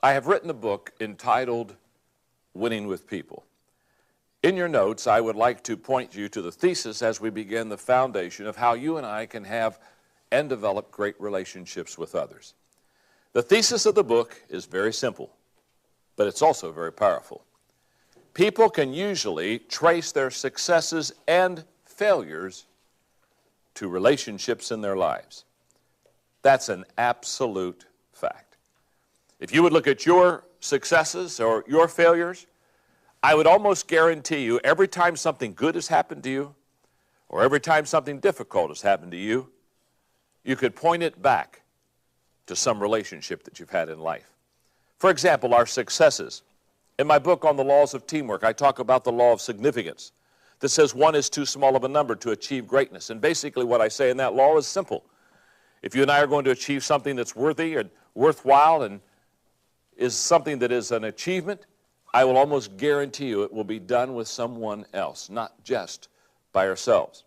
I have written a book entitled Winning with People. In your notes, I would like to point you to the thesis as we begin the foundation of how you and I can have and develop great relationships with others. The thesis of the book is very simple, but it's also very powerful. People can usually trace their successes and failures to relationships in their lives. That's an absolute fact. If you would look at your successes or your failures, I would almost guarantee you every time something good has happened to you or every time something difficult has happened to you, you could point it back to some relationship that you've had in life. For example, our successes. In my book on the laws of teamwork, I talk about the law of significance that says one is too small of a number to achieve greatness. And basically what I say in that law is simple. If you and I are going to achieve something that's worthy and worthwhile and is something that is an achievement, I will almost guarantee you it will be done with someone else, not just by ourselves.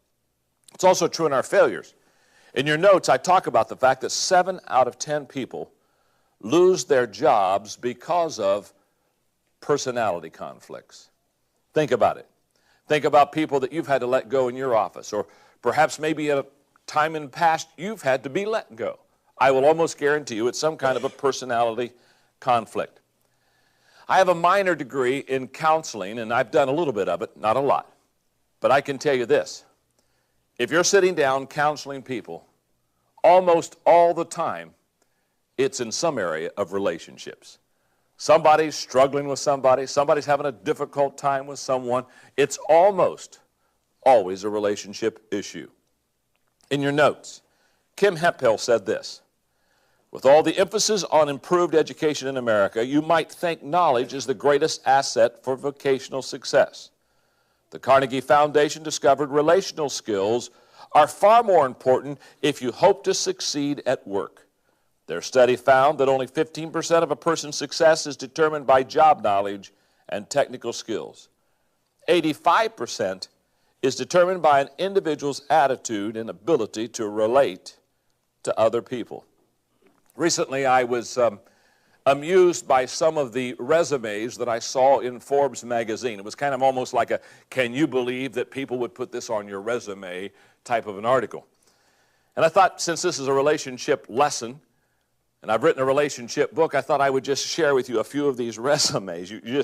It's also true in our failures. In your notes, I talk about the fact that 7 out of 10 people lose their jobs because of personality conflicts. Think about it. Think about people that you've had to let go in your office, or perhaps maybe at a time in the past you've had to be let go. I will almost guarantee you it's some kind of a personality conflict. I have a minor degree in counseling, and I've done a little bit of it, not a lot. But I can tell you this. If you're sitting down counseling people, almost all the time, it's in some area of relationships. Somebody's struggling with somebody, somebody's having a difficult time with someone. It's almost always a relationship issue. In your notes, Kim Hemphill said this: with all the emphasis on improved education in America, you might think knowledge is the greatest asset for vocational success. The Carnegie Foundation discovered relational skills are far more important if you hope to succeed at work. Their study found that only 15% of a person's success is determined by job knowledge and technical skills. 85% is determined by an individual's attitude and ability to relate to other people. Recently, I was amused by some of the resumes that I saw in Forbes magazine. It was kind of almost like a, can you believe that people would put this on your resume type of an article. And I thought, since this is a relationship lesson, and I've written a relationship book, I thought I would just share with you a few of these resumes. You're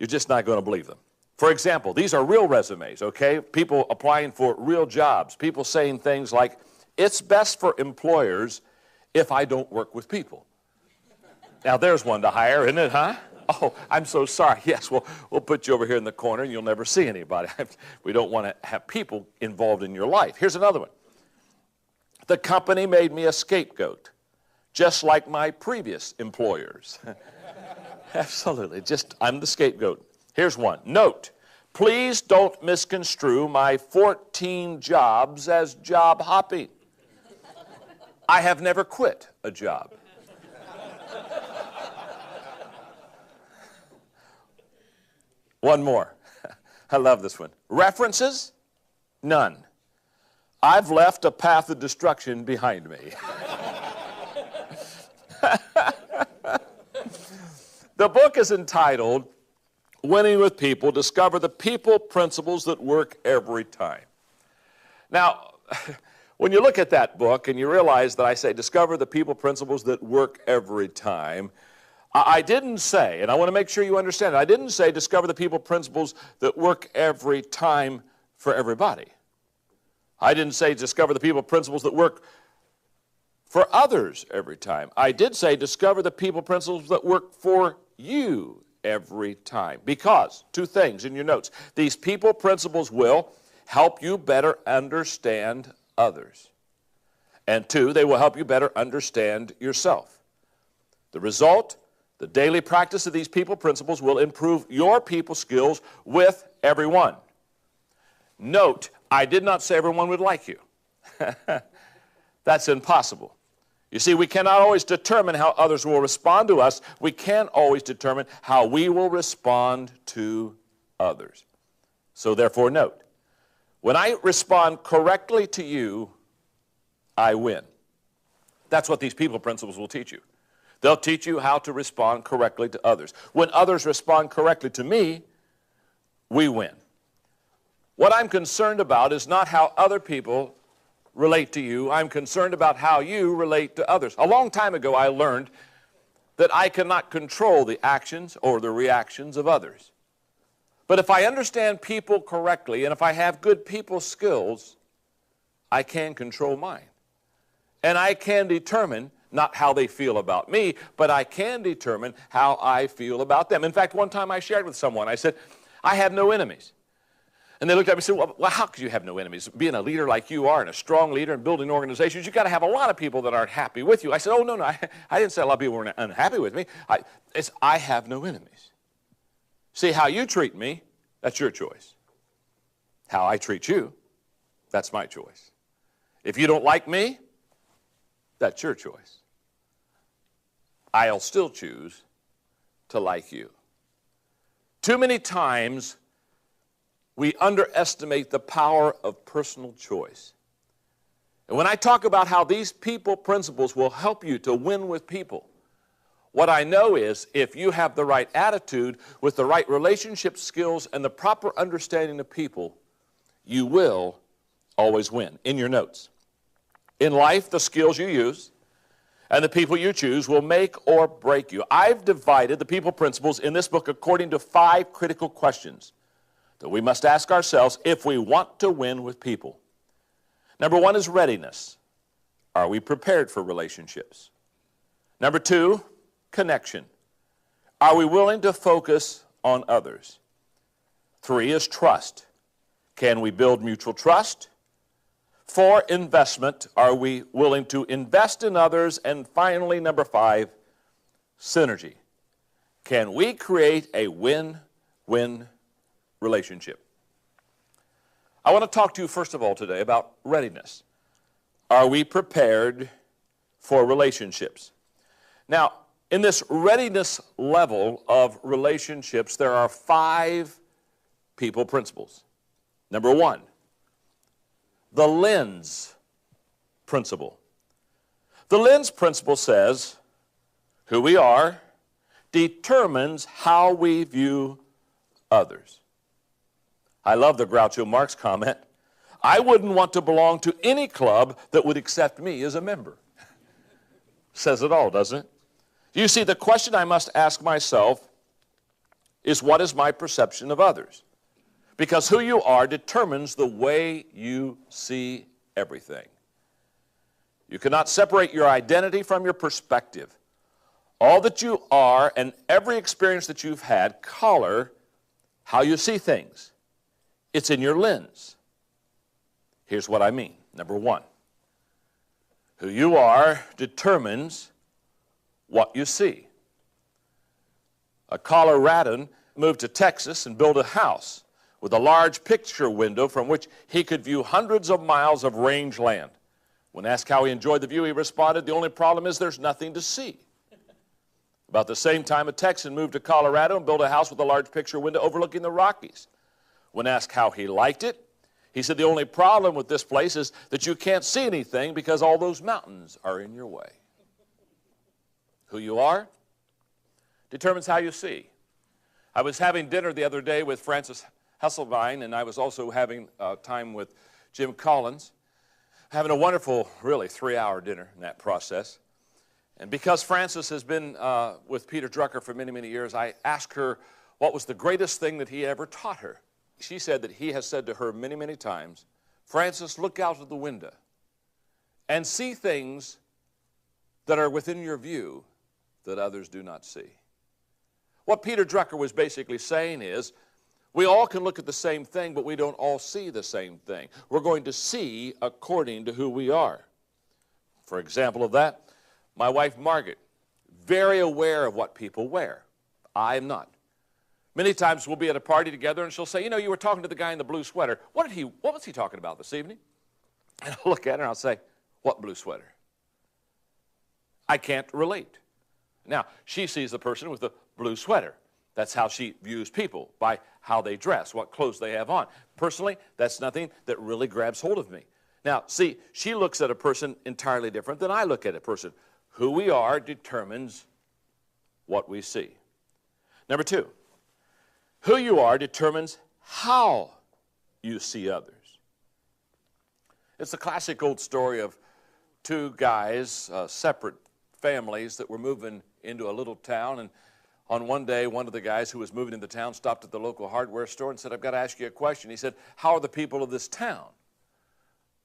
just not going to believe them. For example, these are real resumes, okay? People applying for real jobs. People saying things like, it's best for employers if I don't work with people. Now, there's one to hire, isn't it, huh? Oh, I'm so sorry. Yes, we'll put you over here in the corner and you'll never see anybody. We don't want to have people involved in your life. Here's another one. The company made me a scapegoat, just like my previous employers. Absolutely. I'm the scapegoat. Here's one. Note, please don't misconstrue my 14 jobs as job hopping. I have never quit a job. One more. I love this one. References? None. I've left a path of destruction behind me. The book is entitled Winning with People, Discover the People Principles That Work Every Time. Now, when you look at that book and you realize that I say discover the people principles that work every time, I didn't say, and I want to make sure you understand it, I didn't say discover the people principles that work every time for everybody. I didn't say discover the people principles that work for others every time. I did say discover the people principles that work for you every time. Because, 2 things in your notes, these people principles will help you better understand others. And 2, they will help you better understand yourself. The result, the daily practice of these people principles will improve your people skills with everyone. Note, I did not say everyone would like you. That's impossible. You see, we cannot always determine how others will respond to us. We can always determine how we will respond to others. So therefore, note, when I respond correctly to you, I win. That's what these people principles will teach you. They'll teach you how to respond correctly to others. When others respond correctly to me, we win. What I'm concerned about is not how other people relate to you. I'm concerned about how you relate to others. A long time ago, I learned that I cannot control the actions or the reactions of others. But if I understand people correctly and if I have good people skills, I can control mine. And I can determine not how they feel about me, but I can determine how I feel about them. In fact, one time I shared with someone, I said, I have no enemies. And they looked at me and said, well, how could you have no enemies? Being a leader like you are and a strong leader and building organizations, you've got to have a lot of people that aren't happy with you. I said, oh, no, I didn't say a lot of people were unhappy with me. I have no enemies. See, how you treat me, that's your choice. How I treat you, that's my choice. If you don't like me, that's your choice. I'll still choose to like you. Too many times, we underestimate the power of personal choice. And when I talk about how these people principles will help you to win with people, what I know is if you have the right attitude with the right relationship skills and the proper understanding of people, you will always win. In your notes. In life, the skills you use and the people you choose will make or break you. I've divided the people principles in this book according to 5 critical questions that we must ask ourselves if we want to win with people. Number 1 is readiness. Are we prepared for relationships? Number 2, connection. Are we willing to focus on others? 3 is trust. Can we build mutual trust? 4, investment. Are we willing to invest in others? And finally, number 5, synergy. Can we create a win-win relationship? I want to talk to you first of all today about readiness. Are we prepared for relationships? Now, in this readiness level of relationships, there are 5 people principles. Number 1, the lens principle. The lens principle says who we are determines how we view others. I love the Groucho Marx comment. I wouldn't want to belong to any club that would accept me as a member. Says it all, doesn't it? You see, the question I must ask myself is what is my perception of others? Because who you are determines the way you see everything. You cannot separate your identity from your perspective. All that you are and every experience that you've had color how you see things. It's in your lens. Here's what I mean. Number 1, who you are determines what you see. A Coloradan moved to Texas and built a house with a large picture window from which he could view hundreds of miles of range land. When asked how he enjoyed the view, he responded, the only problem is there's nothing to see. About the same time, a Texan moved to Colorado and built a house with a large picture window overlooking the Rockies. When asked how he liked it, he said the only problem with this place is that you can't see anything because all those mountains are in your way. Who you are determines how you see. I was having dinner the other day with Francis Hesselbein, and I was also having time with Jim Collins, having a wonderful, really 3-hour dinner in that process. And because Francis has been with Peter Drucker for many, many years, I asked her what was the greatest thing that he ever taught her. She said that he has said to her many, many times, Francis, look out of the window and see things that are within your view that others do not see. What Peter Drucker was basically saying is, we all can look at the same thing, but we don't all see the same thing. We're going to see according to who we are. For example of that, my wife Margaret, very aware of what people wear. I am not. Many times we'll be at a party together and she'll say, you know, you were talking to the guy in the blue sweater. What was he talking about this evening? And I'll look at her and I'll say, what blue sweater? I can't relate. Now, she sees the person with the blue sweater. That's how she views people, by how they dress, what clothes they have on. Personally, that's nothing that really grabs hold of me. Now, see, she looks at a person entirely different than I look at a person. Who we are determines what we see. Number two, who you are determines how you see others. It's a classic old story of two guys, separate families that were moving into a little town, and on one day, one of the guys who was moving into town stopped at the local hardware store and said, "I've got to ask you a question." He said, "How are the people of this town?"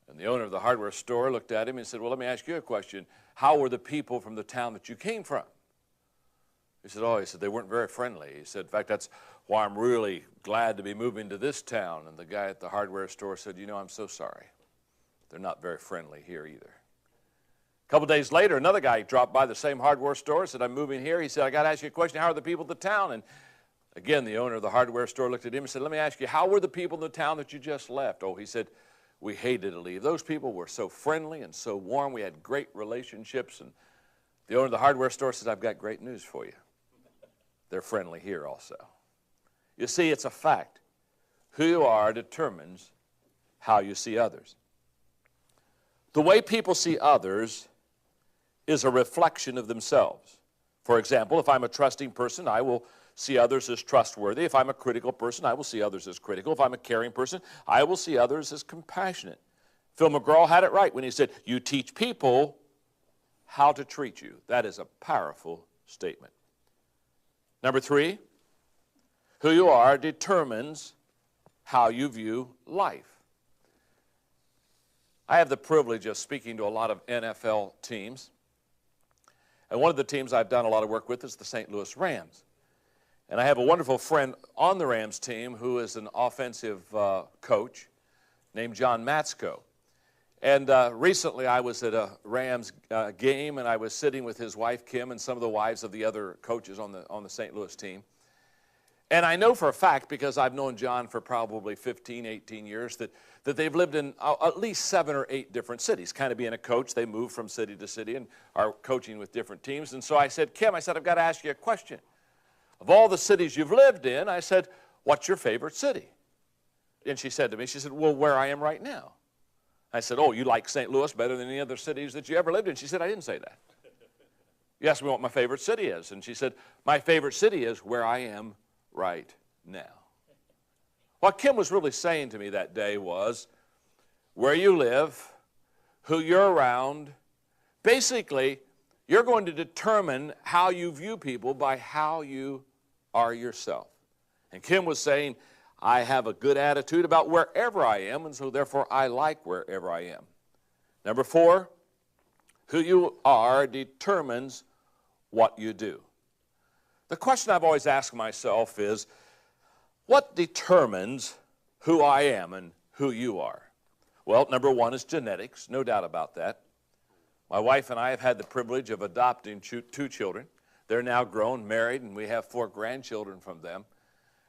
And the owner of the hardware store looked at him and said, "Well, let me ask you a question. How were the people from the town that you came from?" He said, "Oh," he said, "they weren't very friendly." He said, "In fact, that's why I'm really glad to be moving to this town." And the guy at the hardware store said, "You know, I'm so sorry. They're not very friendly here either." A couple days later, another guy dropped by the same hardware store, said, "I'm moving here." He said, "I got to ask you a question. How are the people of the town?" And again, the owner of the hardware store looked at him and said, "Let me ask you, how were the people in the town that you just left?" "Oh," he said, "we hated to leave. Those people were so friendly and so warm. We had great relationships." And the owner of the hardware store says, "I've got great news for you. They're friendly here also." You see, it's a fact. Who you are determines how you see others. The way people see others is a reflection of themselves. For example, if I'm a trusting person, I will see others as trustworthy. If I'm a critical person, I will see others as critical. If I'm a caring person, I will see others as compassionate. Phil McGraw had it right when he said, "You teach people how to treat you." That is a powerful statement. Number three, who you are determines how you view life. I have the privilege of speaking to a lot of NFL teams. And one of the teams I've done a lot of work with is the St. Louis Rams. And I have a wonderful friend on the Rams team who is an offensive coach named John Maxwell. And recently I was at a Rams game, and I was sitting with his wife, Kim, and some of the wives of the other coaches on the St. Louis team. And I know for a fact, because I've known John for probably 15, 18 years, that they've lived in at least 7 or 8 different cities. Kind of being a coach, they move from city to city and are coaching with different teams. And so I said, "Kim," I said, "I've got to ask you a question. Of all the cities you've lived in," I said, "what's your favorite city?" And she said to me, she said, "Well, where I am right now." I said, "Oh, you like St. Louis better than any other cities that you ever lived in?" She said, "I didn't say that. You asked me what my favorite city is." And she said, "My favorite city is where I am right now." What Kim was really saying to me that day was, where you live, who you're around, basically, you're going to determine how you view people by how you are yourself. And Kim was saying, I have a good attitude about wherever I am, and so therefore I like wherever I am. Number 4, who you are determines what you do. The question I've always asked myself is, what determines who I am and who you are? Well, number 1 is genetics, no doubt about that. My wife and I have had the privilege of adopting 2 children. They're now grown, married, and we have 4 grandchildren from them.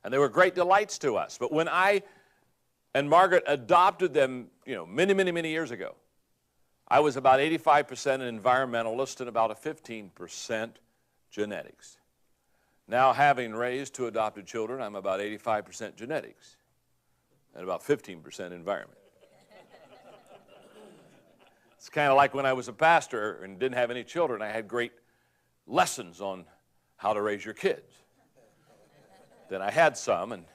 And they were great delights to us. But when I and Margaret adopted them, many, many, many years ago, I was about 85% an environmentalist and about a 15% genetics. Now, having raised 2 adopted children, I'm about 85% genetics and about 15% environment. It's kind of like when I was a pastor and didn't have any children, I had great lessons on how to raise your kids. Then I had some and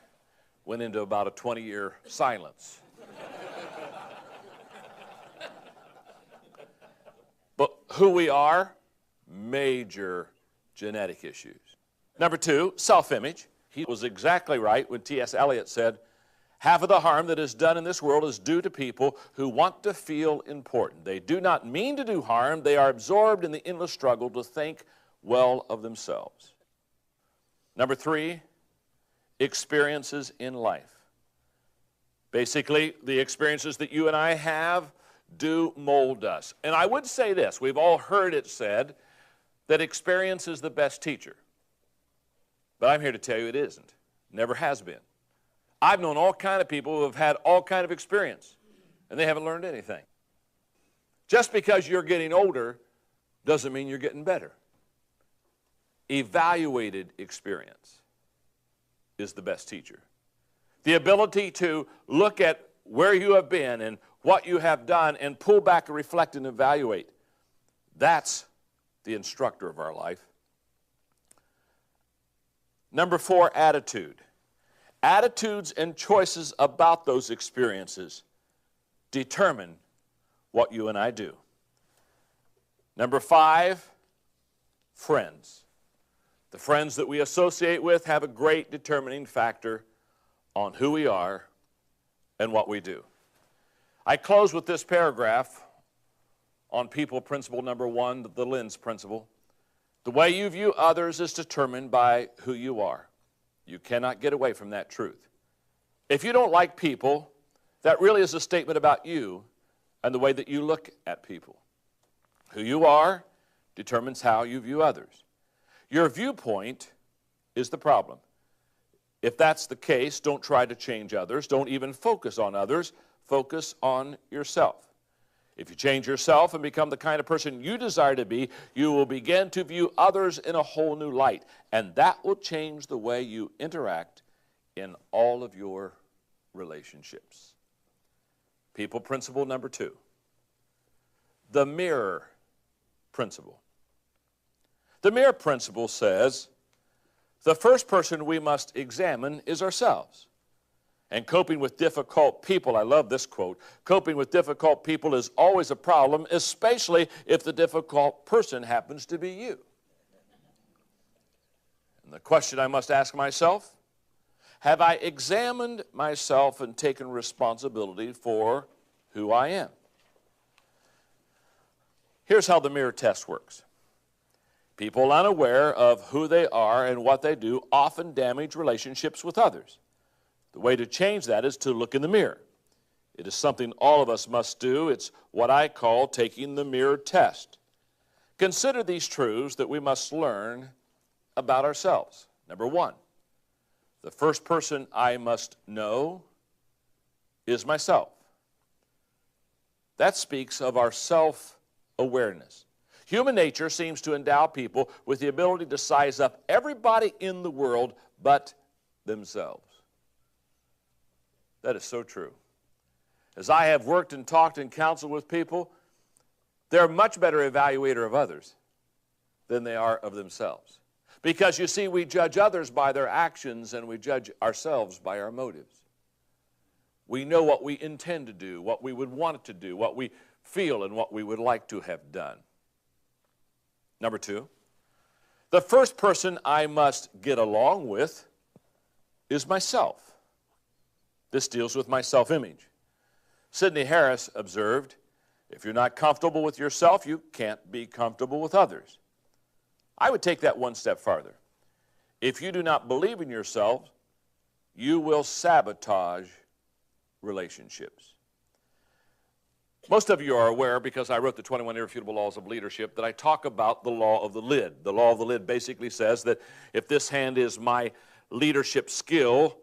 went into about a 20-year silence. But who we are, major genetic issues. Number 2, self-image. He was exactly right when T.S. Eliot said, half of the harm that is done in this world is due to people who want to feel important. They do not mean to do harm. They are absorbed in the endless struggle to think well of themselves. Number 3, experiences in life. Basically, the experiences that you and I have do mold us. And I would say this, we've all heard it said that experience is the best teacher. But I'm here to tell you it isn't. Never has been. I've known all kind of people who have had all kind of experience, and they haven't learned anything. Just because you're getting older doesn't mean you're getting better. Evaluated experience is the best teacher. The ability to look at where you have been and what you have done and pull back and reflect and evaluate, that's the instructor of our life. Number 4, attitude. Attitudes and choices about those experiences determine what you and I do. Number 5, friends. The friends that we associate with have a great determining factor on who we are and what we do. I close with this paragraph on people principle number 1, the lens principle. The way you view others is determined by who you are. You cannot get away from that truth. If you don't like people, that really is a statement about you and the way that you look at people. Who you are determines how you view others. Your viewpoint is the problem. If that's the case, don't try to change others. Don't even focus on others. Focus on yourself. If you change yourself and become the kind of person you desire to be, you will begin to view others in a whole new light. And that will change the way you interact in all of your relationships. People principle number 2. The mirror principle. The mirror principle says the first person we must examine is ourselves. And coping with difficult people, I love this quote, coping with difficult people is always a problem, especially if the difficult person happens to be you. And the question I must ask myself, have I examined myself and taken responsibility for who I am? Here's how the mirror test works. People unaware of who they are and what they do often damage relationships with others. The way to change that is to look in the mirror. It is something all of us must do. It's what I call taking the mirror test. Consider these truths that we must learn about ourselves. Number 1, the first person I must know is myself. That speaks of our self-awareness. Human nature seems to endow people with the ability to size up everybody in the world but themselves. That is so true. As I have worked and talked and counseled with people, they're a much better evaluator of others than they are of themselves. Because you see, we judge others by their actions and we judge ourselves by our motives. We know what we intend to do, what we would want to do, what we feel and what we would like to have done. Number 2, the first person I must get along with is myself. This deals with my self-image. Sidney Harris observed, if you're not comfortable with yourself, you can't be comfortable with others. I would take that one step farther. If you do not believe in yourself, you will sabotage relationships. Most of you are aware, because I wrote the 21 Irrefutable Laws of Leadership, that I talk about the law of the lid. The law of the lid basically says that if this hand is my leadership skill,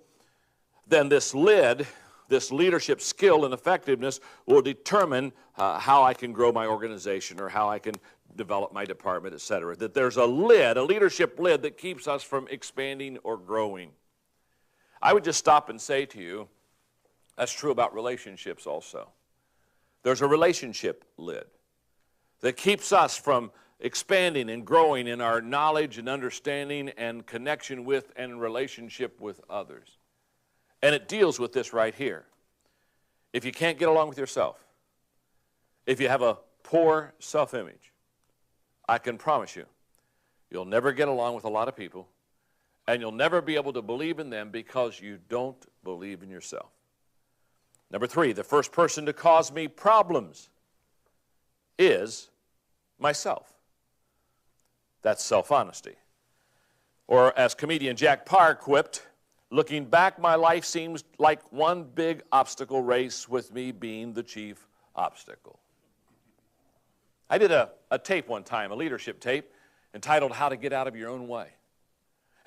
then this lid, this leadership skill and effectiveness will determine how I can grow my organization or how I can develop my department, etc. That there's a lid, a leadership lid that keeps us from expanding or growing. I would just stop and say to you, that's true about relationships also. There's a relationship lid that keeps us from expanding and growing in our knowledge and understanding and connection with and relationship with others. And it deals with this right here. If you can't get along with yourself, if you have a poor self-image, I can promise you, you'll never get along with a lot of people, and you'll never be able to believe in them because you don't believe in yourself. Number 3, the first person to cause me problems is myself. That's self-honesty. Or as comedian Jack Parr quipped, looking back, my life seems like one big obstacle race with me being the chief obstacle. I did a tape one time, a leadership tape, entitled How to Get Out of Your Own Way.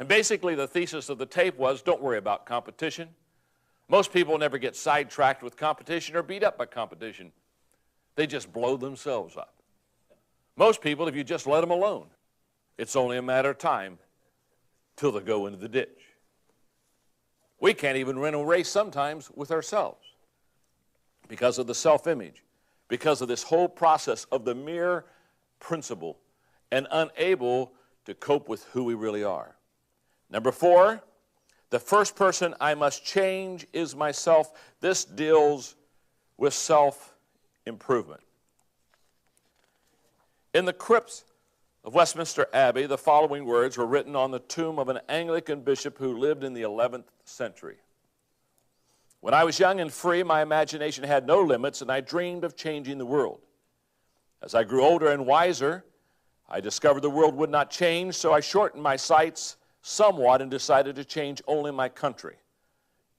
And basically the thesis of the tape was, don't worry about competition. Most people never get sidetracked with competition or beat up by competition. They just blow themselves up. Most people, if you just let them alone, it's only a matter of time till they go into the ditch. We can't even win a race sometimes with ourselves because of the self-image, because of this whole process of the mere principle and unable to cope with who we really are. Number 4, the first person I must change is myself. This deals with self-improvement. In the crypts of Westminster Abbey, the following words were written on the tomb of an Anglican bishop who lived in the 11th century. When I was young and free, my imagination had no limits, and I dreamed of changing the world. As I grew older and wiser, I discovered the world would not change, so I shortened my sights somewhat and decided to change only my country.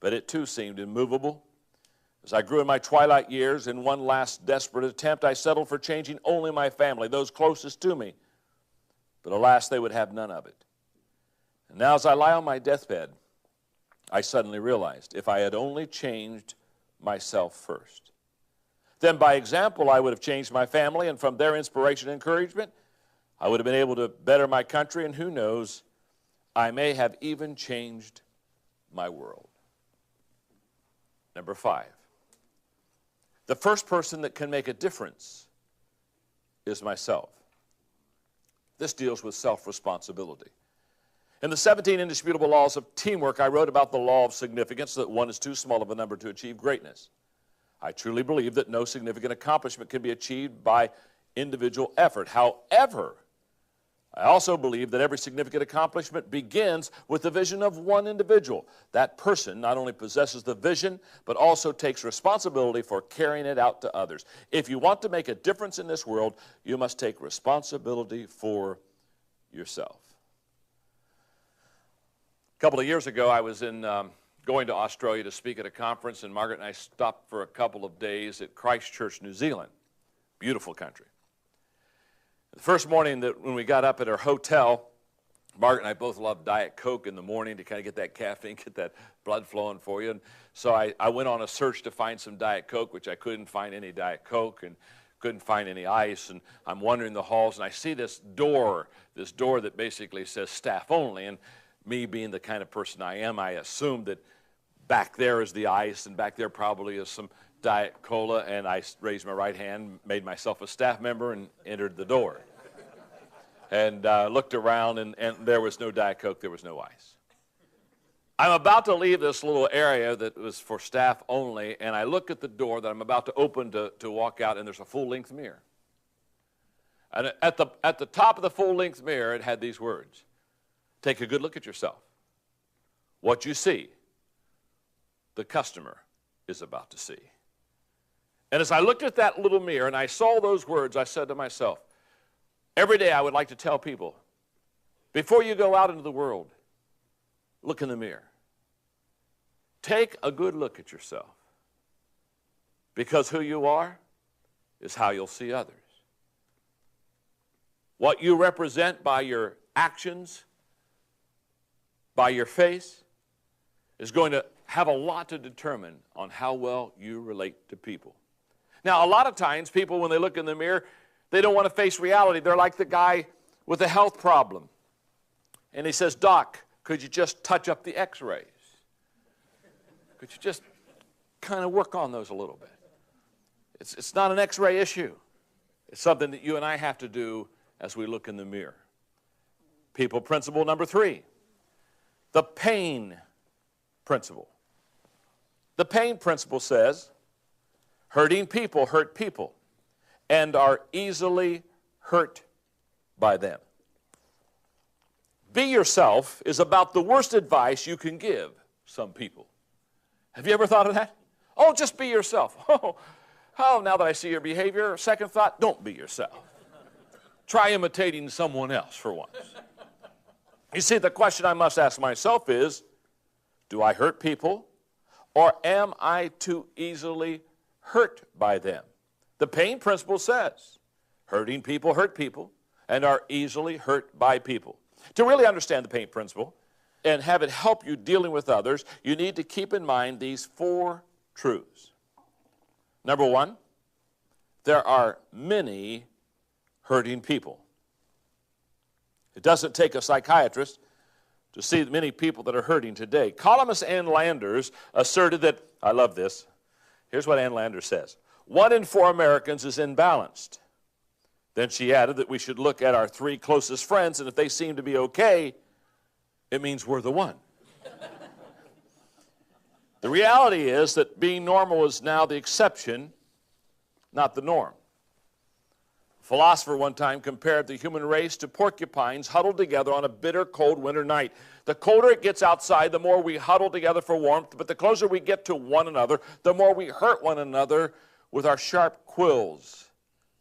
But it too seemed immovable. As I grew in my twilight years, in one last desperate attempt, I settled for changing only my family, those closest to me. But alas, they would have none of it. And now as I lie on my deathbed, I suddenly realized if I had only changed myself first, then by example I would have changed my family, and from their inspiration and encouragement, I would have been able to better my country, and who knows, I may have even changed my world. Number 5, the first person that can make a difference is myself. This deals with self-responsibility. In the 17 Indisputable Laws of Teamwork, I wrote about the law of significance, that one is too small of a number to achieve greatness. I truly believe that no significant accomplishment can be achieved by individual effort. However, I also believe that every significant accomplishment begins with the vision of one individual. That person not only possesses the vision, but also takes responsibility for carrying it out to others. If you want to make a difference in this world, you must take responsibility for yourself. A couple of years ago, I was going to Australia to speak at a conference, and Margaret and I stopped for a couple of days at Christchurch, New Zealand. Beautiful country. The first morning when we got up at our hotel, Margaret and I both love Diet Coke in the morning to kind of get that caffeine, get that blood flowing for you. And so I went on a search to find some Diet Coke, which I couldn't find any Diet Coke and couldn't find any ice. And I'm wandering the halls, and I see this door that basically says staff only. And me being the kind of person I am, I assumed that back there is the ice, and back there probably is some Diet Cola, and I raised my right hand, made myself a staff member, and entered the door. And looked around, and there was no Diet Coke, there was no ice. I'm about to leave this little area that was for staff only, and I look at the door that I'm about to open to walk out, and there's a full-length mirror. And at the top of the full-length mirror, it had these words: take a good look at yourself. What you see, the customer is about to see. And as I looked at that little mirror and I saw those words, I said to myself, every day I would like to tell people, before you go out into the world, look in the mirror. Take a good look at yourself, because who you are is how you'll see others. What you represent by your actions, by your face, is going to have a lot to determine on how well you relate to people. Now, a lot of times, people, when they look in the mirror, they don't want to face reality. They're like the guy with a health problem. And he says, Doc, could you just touch up the x-rays? Could you just kind of work on those a little bit? It's not an x-ray issue. It's something that you and I have to do as we look in the mirror. People principle number 3, the pain principle. The pain principle says, hurting people hurt people and are easily hurt by them. Be yourself is about the worst advice you can give some people. Have you ever thought of that? Oh, just be yourself. Oh, now that I see your behavior, second thought, don't be yourself. Try imitating someone else for once. You see, the question I must ask myself is, do I hurt people, or am I too easily hurt by them? The pain principle says, hurting people hurt people and are easily hurt by people. To really understand the pain principle and have it help you dealing with others, you need to keep in mind these 4 truths. Number 1, there are many hurting people. It doesn't take a psychiatrist to see many people that are hurting today. Columnist Ann Landers asserted that, I love this, here's what Ann Landers says, 1 in 4 Americans is imbalanced. Then she added that we should look at our 3 closest friends, and if they seem to be okay, It means we're the one. The reality is that being normal is now the exception, not the norm. A philosopher one time compared the human race to porcupines huddled together on a bitter, cold winter night. The colder it gets outside, the more we huddle together for warmth, but the closer we get to one another, the more we hurt one another with our sharp quills.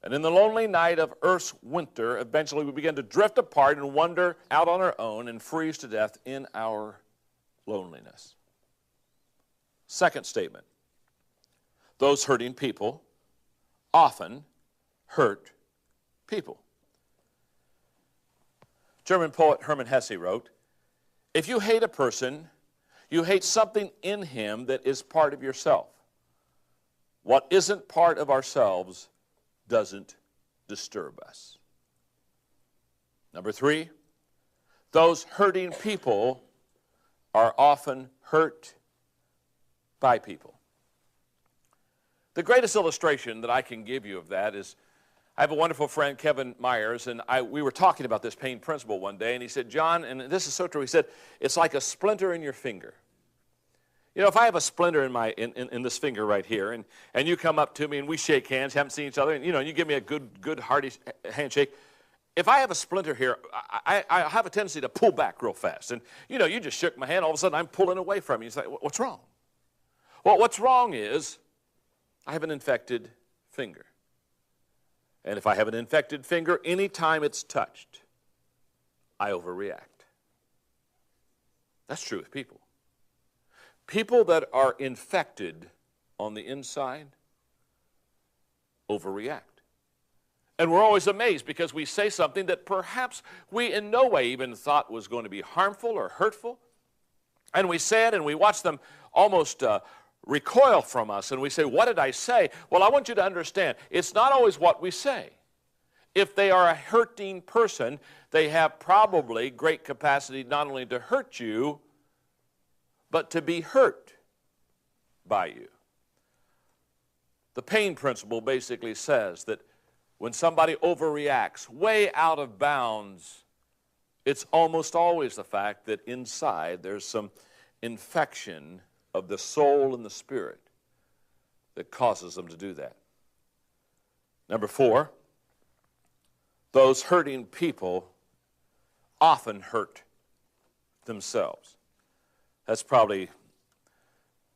And in the lonely night of Earth's winter, eventually we begin to drift apart and wander out on our own and freeze to death in our loneliness. Second statement, those hurting people often hurt people. German poet Hermann Hesse wrote, if you hate a person, you hate something in him that is part of yourself. What isn't part of ourselves doesn't disturb us. Number 3, those hurting people are often hurt by people. The greatest illustration that I can give you of that is, I have a wonderful friend, Kevin Myers, and we were talking about this pain principle one day, and he said, John, and this is so true, he said, it's like a splinter in your finger. You know, if I have a splinter in this finger right here, and you come up to me and we shake hands, haven't seen each other, and you give me a good hearty handshake, if I have a splinter here, I have a tendency to pull back real fast. And you just shook my hand, all of a sudden I'm pulling away from you. You say, what's wrong? Well, what's wrong is I have an infected finger. And if I have an infected finger, anytime it's touched, I overreact. That's true with people. People that are infected on the inside overreact. And we're always amazed because we say something that perhaps we in no way even thought was going to be harmful or hurtful. And we say it and we watch them almost recoil from us, and we say, what did I say? Well, I want you to understand, it's not always what we say. If they are a hurting person, they have probably great capacity not only to hurt you, but to be hurt by you. The pain principle basically says that when somebody overreacts way out of bounds, it's almost always the fact that inside there's some infection of the soul and the spirit that causes them to do that. Number 4, those hurting people often hurt themselves. That's probably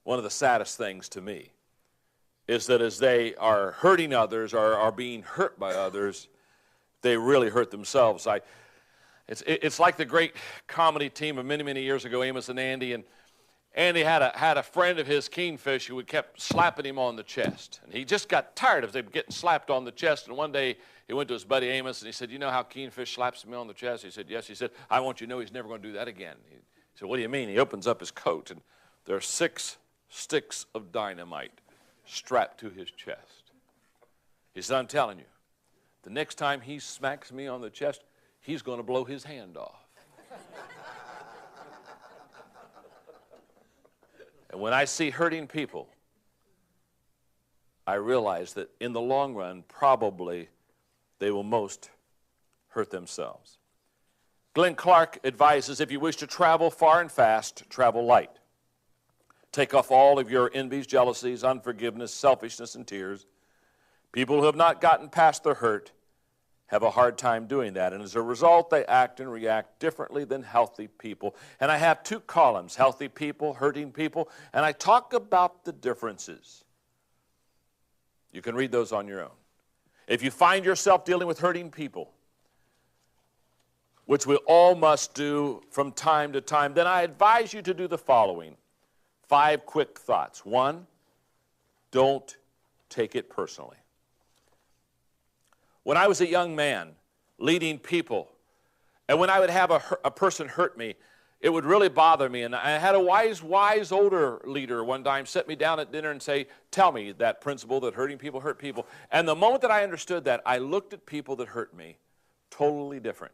one of the saddest things to me, is that as they are hurting others or are being hurt by others, they really hurt themselves. It's like the great comedy team of many, many years ago, Amos and Andy, and Andy had a friend of his, Keenfish, who kept slapping him on the chest. And he just got tired of them getting slapped on the chest. And one day he went to his buddy Amos and he said, you know how Keenfish slaps me on the chest? He said, yes. He said, I want you to know he's never going to do that again. He said, what do you mean? He opens up his coat and there are 6 sticks of dynamite strapped to his chest. He said, I'm telling you, the next time he smacks me on the chest, he's going to blow his hand off. And when I see hurting people, I realize that in the long run, probably they will most hurt themselves. Glenn Clark advises, if you wish to travel far and fast, travel light. Take off all of your envies, jealousies, unforgiveness, selfishness, and tears. People who have not gotten past their hurt have a hard time doing that, and as a result, they act and react differently than healthy people. And I have 2 columns, healthy people, hurting people, and I talk about the differences. You can read those on your own. If you find yourself dealing with hurting people, which we all must do from time to time, then I advise you to do the following. 5 quick thoughts. 1, don't take it personally. When I was a young man leading people, and when I would have a person hurt me, it would really bother me. And I had a wise older leader one time sit me down at dinner and say, tell me that principle that hurting people hurt people. And the moment that I understood that, I looked at people that hurt me totally different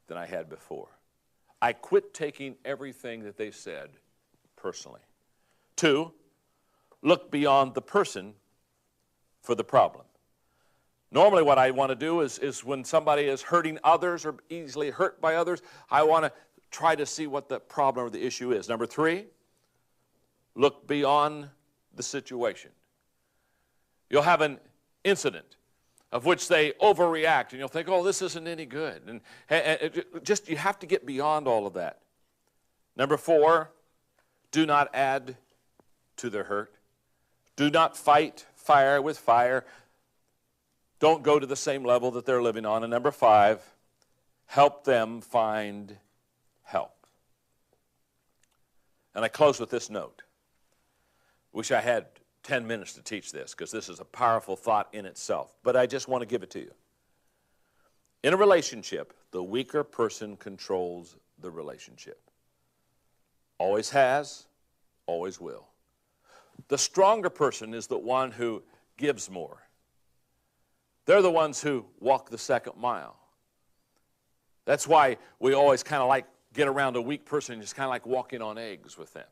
than I had before. I quit taking everything that they said personally. 2, look beyond the person for the problem. Normally what I want to do is when somebody is hurting others or easily hurt by others, I want to try to see what the problem or the issue is. Number 3, look beyond the situation. You'll have an incident of which they overreact, and you'll think, oh, this isn't any good. And just you have to get beyond all of that. Number 4, do not add to their hurt. Do not fight fire with fire. Don't go to the same level that they're living on. And number 5, help them find help. And I close with this note. Wish I had 10 minutes to teach this, because this is a powerful thought in itself. But I just want to give it to you. In a relationship, the weaker person controls the relationship. Always has, always will. The stronger person is the one who gives more. They're the ones who walk the second mile. That's why we always kind of like get around a weak person and just kind of like walking on eggs with them.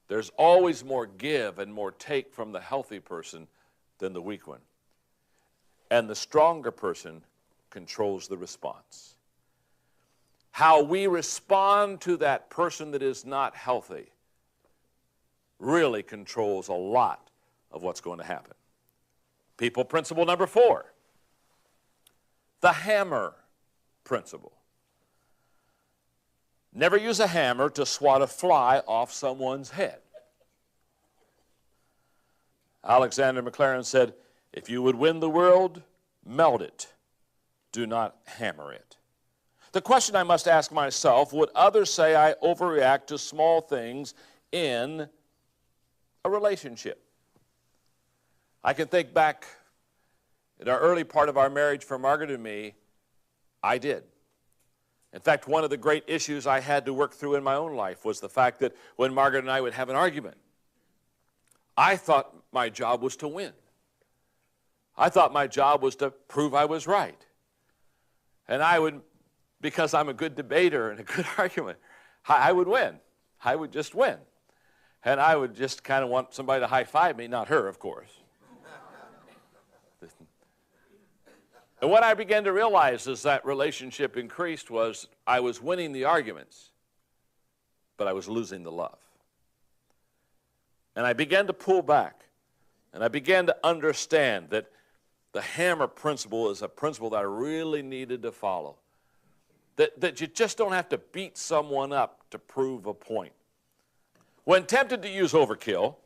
There's always more give and more take from the healthy person than the weak one. And the stronger person controls the response. How we respond to that person that is not healthy really controls a lot of what's going to happen. People principle number 4, the hammer principle. Never use a hammer to swat a fly off someone's head. Alexander McLaren said, if you would win the world, melt it. Do not hammer it. The question I must ask myself, would others say I overreact to small things in a relationship? I can think back in our early part of our marriage for Margaret and me, I did. In fact, one of the great issues I had to work through in my own life was the fact that when Margaret and I would have an argument, I thought my job was to win. I thought my job was to prove I was right. And I would, because I'm a good debater and a good argument, I would win. I would just win. And I would just kind of want somebody to high-five me, not her, of course. And what I began to realize as that relationship increased was I was winning the arguments, but I was losing the love. And I began to pull back, and I began to understand that the hammer principle is a principle that I really needed to follow. That you just don't have to beat someone up to prove a point. When tempted to use overkill,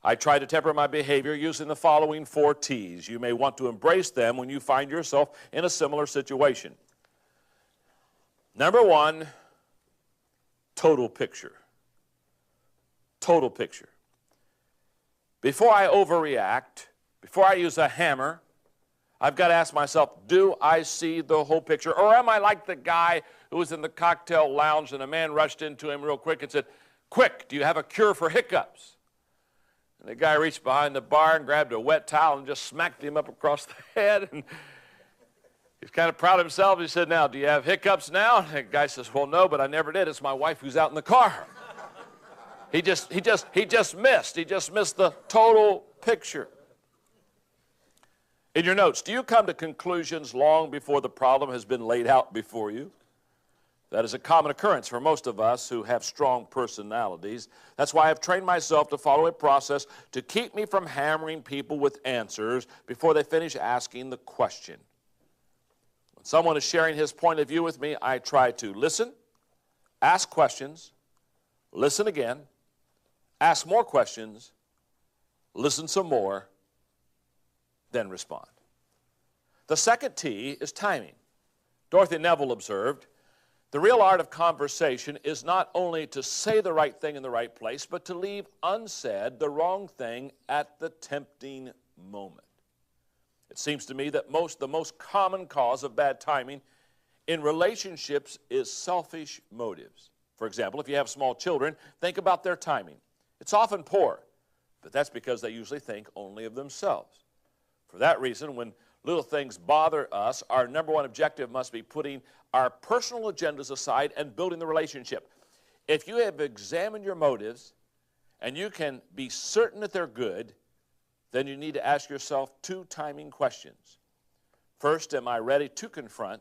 I try to temper my behavior using the following 4 T's. You may want to embrace them when you find yourself in a similar situation. Number 1, total picture. Total picture. Before I overreact, before I use a hammer, I've got to ask myself, do I see the whole picture? Or am I like the guy who was in the cocktail lounge and a man rushed into him real quick and said, quick, do you have a cure for hiccups? And the guy reached behind the bar and grabbed a wet towel and just smacked him up across the head. And he's kind of proud of himself. He said, now, do you have hiccups now? And the guy says, well, no, but I never did. It's my wife who's out in the car. He just missed. He just missed the total picture. In your notes, do you come to conclusions long before the problem has been laid out before you? That is a common occurrence for most of us who have strong personalities. That's why I've trained myself to follow a process to keep me from hammering people with answers before they finish asking the question. When someone is sharing his point of view with me, I try to listen, ask questions, listen again, ask more questions, listen some more, then respond. The second T is timing. Dorothy Neville observed, the real art of conversation is not only to say the right thing in the right place, but to leave unsaid the wrong thing at the tempting moment. It seems to me that the most common cause of bad timing in relationships is selfish motives. For example, if you have small children, think about their timing. It's often poor, but that's because they usually think only of themselves. For that reason, when little things bother us, our number 1 objective must be putting our personal agendas aside and building the relationship. If you have examined your motives and you can be certain that they're good, then you need to ask yourself 2 timing questions. First, am I ready to confront?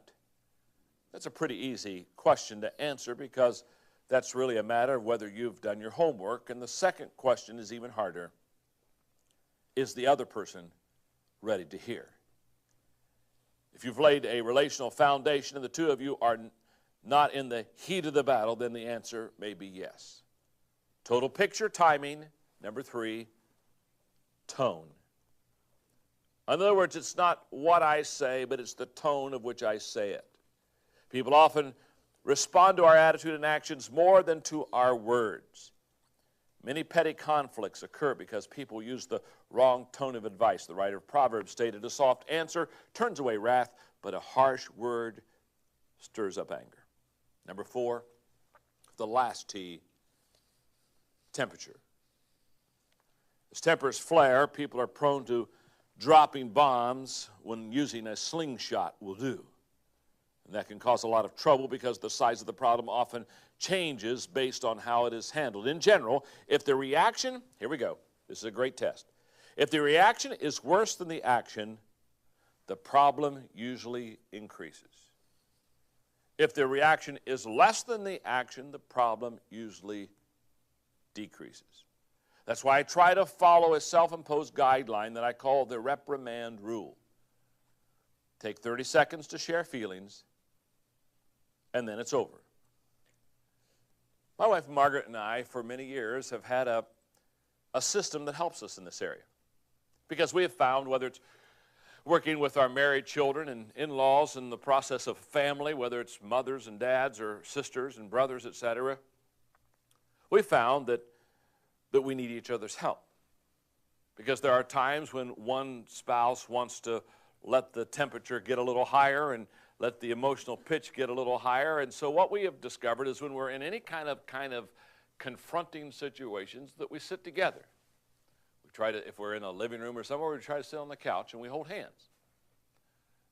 That's a pretty easy question to answer because that's really a matter of whether you've done your homework. And the second question is even harder. Is the other person ready to hear? If you've laid a relational foundation and the two of you are not in the heat of the battle, then the answer may be yes. Total picture, timing. Number 3, tone. In other words, it's not what I say, but it's the tone of which I say it. People often respond to our attitude and actions more than to our words. Many petty conflicts occur because people use the wrong tone of advice. The writer of Proverbs stated, "A soft answer turns away wrath, but a harsh word stirs up anger." Number 4, the last T, temperature. As tempers flare, people are prone to dropping bombs when using a slingshot will do. And that can cause a lot of trouble because the size of the problem often changes based on how it is handled. In general, if the reaction, here we go, this is a great test. If the reaction is worse than the action, the problem usually increases. If the reaction is less than the action, the problem usually decreases. That's why I try to follow a self-imposed guideline that I call the reprimand rule. Take 30 seconds to share feelings, and then it's over. My wife Margaret and I, for many years, have had a system that helps us in this area. Because we have found, whether it's working with our married children and in-laws in the process of family, whether it's mothers and dads or sisters and brothers, etc., we found that we need each other's help. Because there are times when one spouse wants to let the temperature get a little higher and let the emotional pitch get a little higher. And so what we have discovered is when we're in any kind of confronting situations, that we sit together. We try to, if we're in a living room or somewhere, we try to sit on the couch and we hold hands.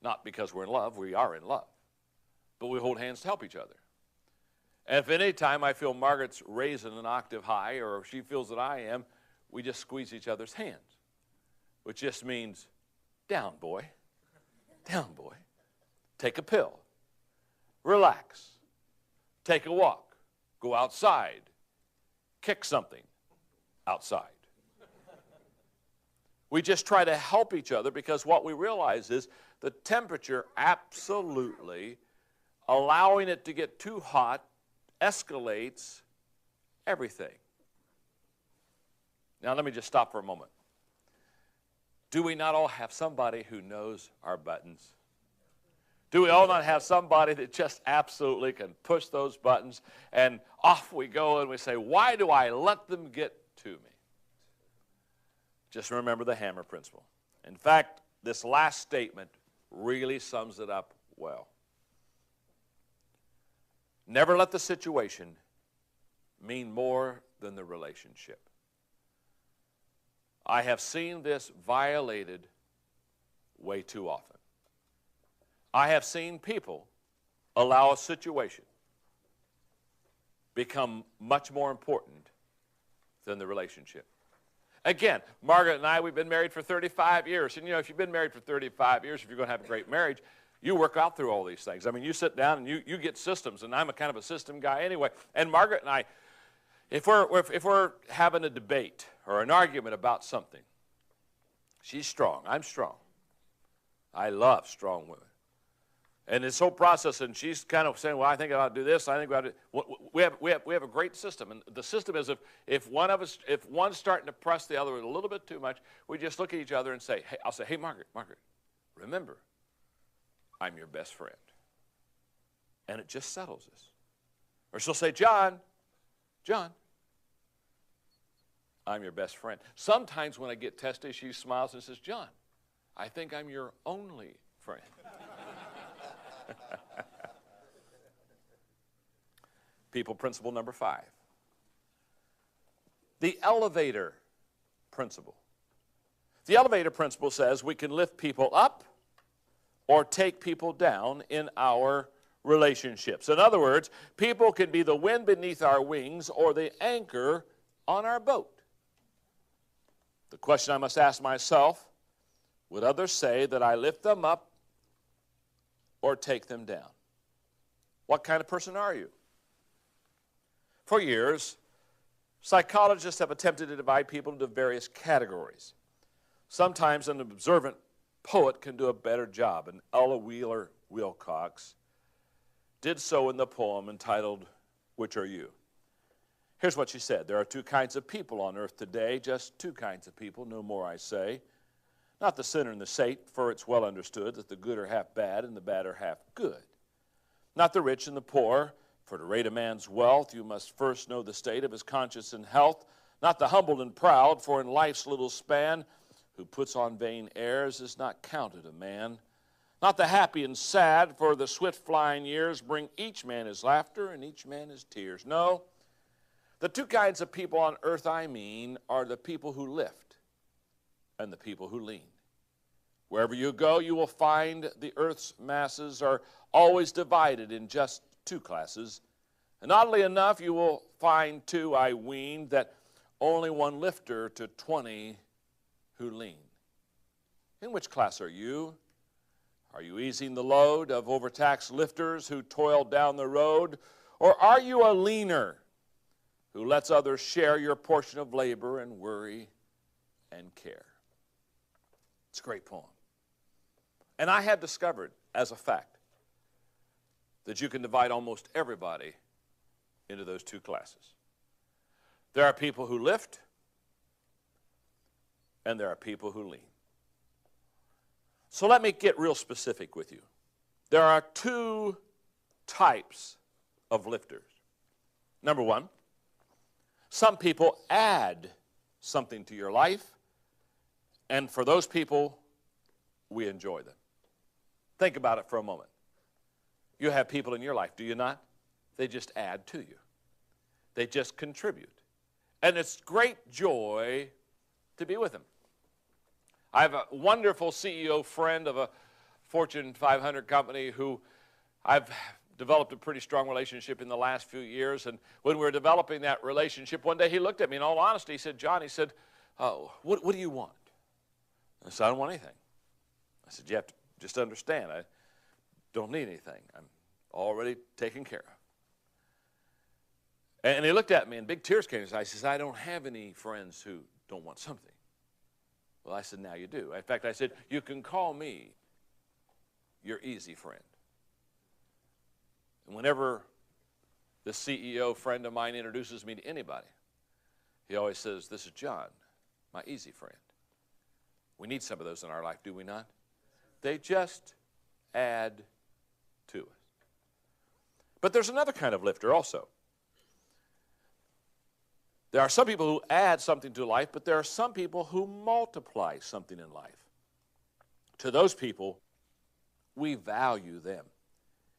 Not because we're in love, we are in love. But we hold hands to help each other. And if any time I feel Margaret's raising an octave high, or if she feels that I am, we just squeeze each other's hands, which just means, down, boy. Down, boy. Take a pill. Relax. Take a walk. Go outside. Kick something outside. We just try to help each other because what we realize is the temperature absolutely, allowing it to get too hot, escalates everything. Now let me just stop for a moment. Do we not all have somebody who knows our buttons? Do we all not have somebody that just absolutely can push those buttons and off we go and we say, why do I let them get to me? Just remember the hammer principle. In fact, this last statement really sums it up well. Never let the situation mean more than the relationship. I have seen this violated way too often. I have seen people allow a situation become much more important than the relationship. Again, Margaret and I, we've been married for 35 years. And, if you've been married for 35 years, if you're going to have a great marriage, you work out through all these things. I mean, you sit down and you get systems, and I'm a kind of a system guy anyway. And Margaret and I, if we're having a debate or an argument about something, she's strong, I'm strong. I love strong women. And this whole process, and she's kind of saying, well, I think I ought to do this, I think I ought to. We have a great system. And the system is if one's starting to press the other a little bit too much, we just look at each other and say, hey, I'll say, hey, Margaret, remember, I'm your best friend. And it just settles us. Or she'll say, John, I'm your best friend. Sometimes when I get testy, she smiles and says, John, I think I'm your only friend. People principle number 5. The elevator principle. The elevator principle says we can lift people up or take people down in our relationships. In other words, people can be the wind beneath our wings or the anchor on our boat. The question I must ask myself, would others say that I lift them up or take them down? What kind of person are you? For years, psychologists have attempted to divide people into various categories. Sometimes an observant poet can do a better job, and Ella Wheeler Wilcox did so in the poem entitled, "Which Are You?" Here's what she said. There are two kinds of people on earth today, just two kinds of people, no more I say. Not the sinner and the saint, for it's well understood that the good are half bad and the bad are half good. Not the rich and the poor, for to rate a man's wealth, you must first know the state of his conscience and health. Not the humble and proud, for in life's little span, who puts on vain airs is not counted a man. Not the happy and sad, for the swift flying years bring each man his laughter and each man his tears. No, the two kinds of people on earth I mean are the people who lift and the people who lean. Wherever you go, you will find the earth's masses are always divided in just two classes. And oddly enough, you will find too, I ween, that only one lifter to 20 who lean. In which class are you? Are you easing the load of overtaxed lifters who toil down the road? Or are you a leaner who lets others share your portion of labor and worry and care? It's a great poem. And I have discovered, as a fact, that you can divide almost everybody into those two classes. There are people who lift, and there are people who lean. So let me get real specific with you. There are two types of lifters. Number one, some people add something to your life, and for those people, we enjoy them. Think about it for a moment. You have people in your life, do you not? They just add to you. They just contribute. And it's great joy to be with them. I have a wonderful CEO friend of a Fortune 500 company who I've developed a pretty strong relationship in the last few years. And when we were developing that relationship, one day he looked at me, in all honesty, he said, "John," he said, what do you want? I said, "I don't want anything." I said, "You have to just understand, I don't need anything. I'm already taken care of." And he looked at me and big tears came to his eyes. He says, "I don't have any friends who don't want something." Well, I said, "Now you do." In fact, I said, "You can call me your easy friend." And whenever the CEO friend of mine introduces me to anybody, he always says, "This is John, my easy friend." We need some of those in our life, do we not? They just add to us. But there's another kind of lifter also. There are some people who add something to life, but there are some people who multiply something in life. To those people, we value them.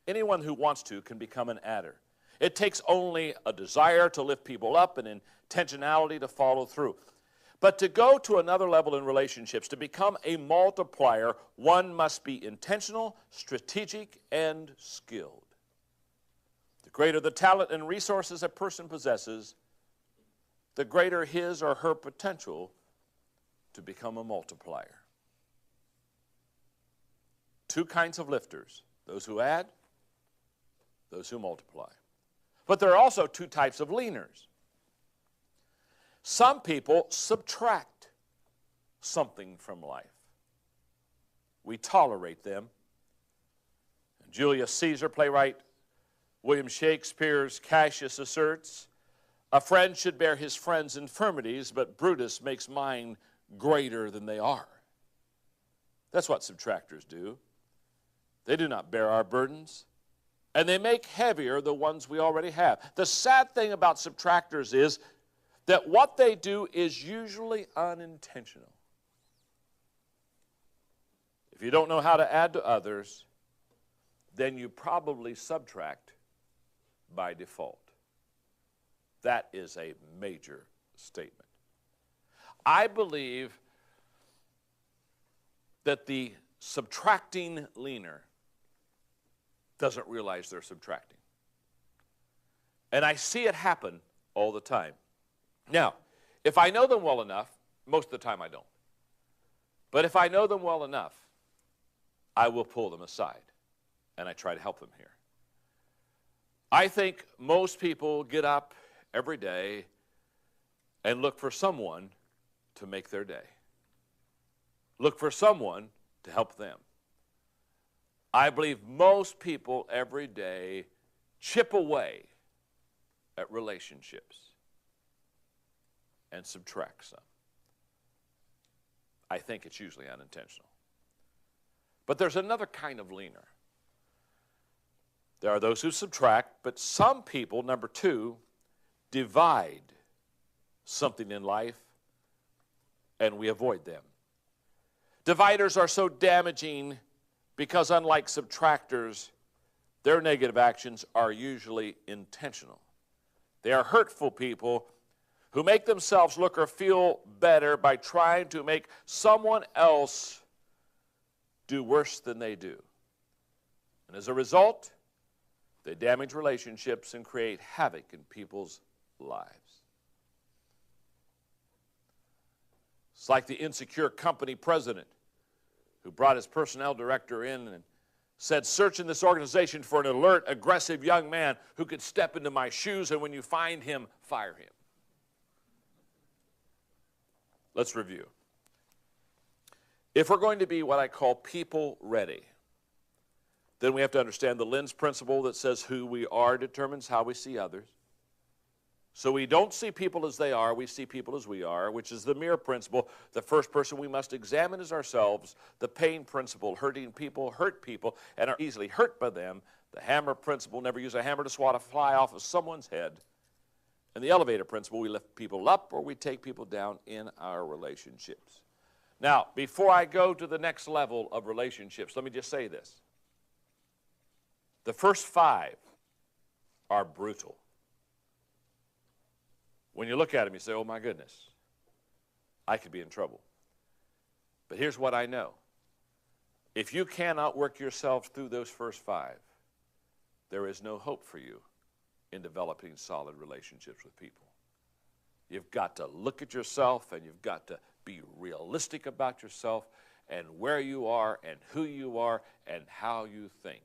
Anyone who wants to can become an adder. It takes only a desire to lift people up and intentionality to follow through. But to go to another level in relationships, to become a multiplier, one must be intentional, strategic, and skilled. The greater the talent and resources a person possesses, the greater his or her potential to become a multiplier. Two kinds of lifters, those who add, those who multiply. But there are also two types of leaners. Some people subtract something from life. We tolerate them. Julius Caesar, playwright William Shakespeare's Cassius asserts, "A friend should bear his friend's infirmities, but Brutus makes mine greater than they are." That's what subtractors do. They do not bear our burdens, and they make heavier the ones we already have. The sad thing about subtractors is that what they do is usually unintentional. If you don't know how to add to others, then you probably subtract by default. That is a major statement. I believe that the subtracting leaner doesn't realize they're subtracting. And I see it happen all the time. Now, if I know them well enough, most of the time I don't. But if I know them well enough, I will pull them aside, and I try to help them here. I think most people get up every day and look for someone to make their day. Look for someone to help them. I believe most people every day chip away at relationships and subtract some. I think it's usually unintentional. But there's another kind of leaner. There are those who subtract, but some people, number two, divide something in life, and we avoid them. Dividers are so damaging because, unlike subtractors, their negative actions are usually intentional. They are hurtful people who make themselves look or feel better by trying to make someone else do worse than they do. And as a result, they damage relationships and create havoc in people's lives. It's like the insecure company president who brought his personnel director in and said, search in this organization for an alert, aggressive young man who could step into my shoes, and when you find him, fire him. Let's review. If we're going to be what I call people ready, then we have to understand the lens principle that says who we are determines how we see others. So we don't see people as they are, we see people as we are, which is the mirror principle. The first person we must examine is ourselves. The pain principle, hurting people hurt people and are easily hurt by them. The hammer principle, never use a hammer to swat a fly off of someone's head. And the elevator principle, we lift people up or we take people down in our relationships. Now, before I go to the next level of relationships, let me just say this. The first five are brutal. When you look at them, you say, oh my goodness, I could be in trouble. But here's what I know. If you cannot work yourself through those first five, there is no hope for you in developing solid relationships with people. You've got to look at yourself and you've got to be realistic about yourself and where you are and who you are and how you think.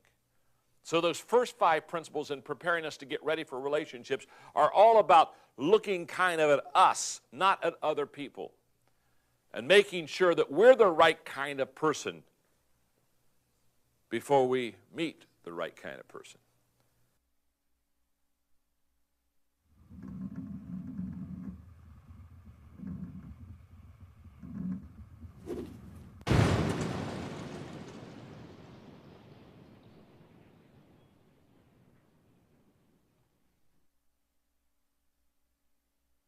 So those first five principles in preparing us to get ready for relationships are all about looking kind of at us, not at other people, and making sure that we're the right kind of person before we meet the right kind of person.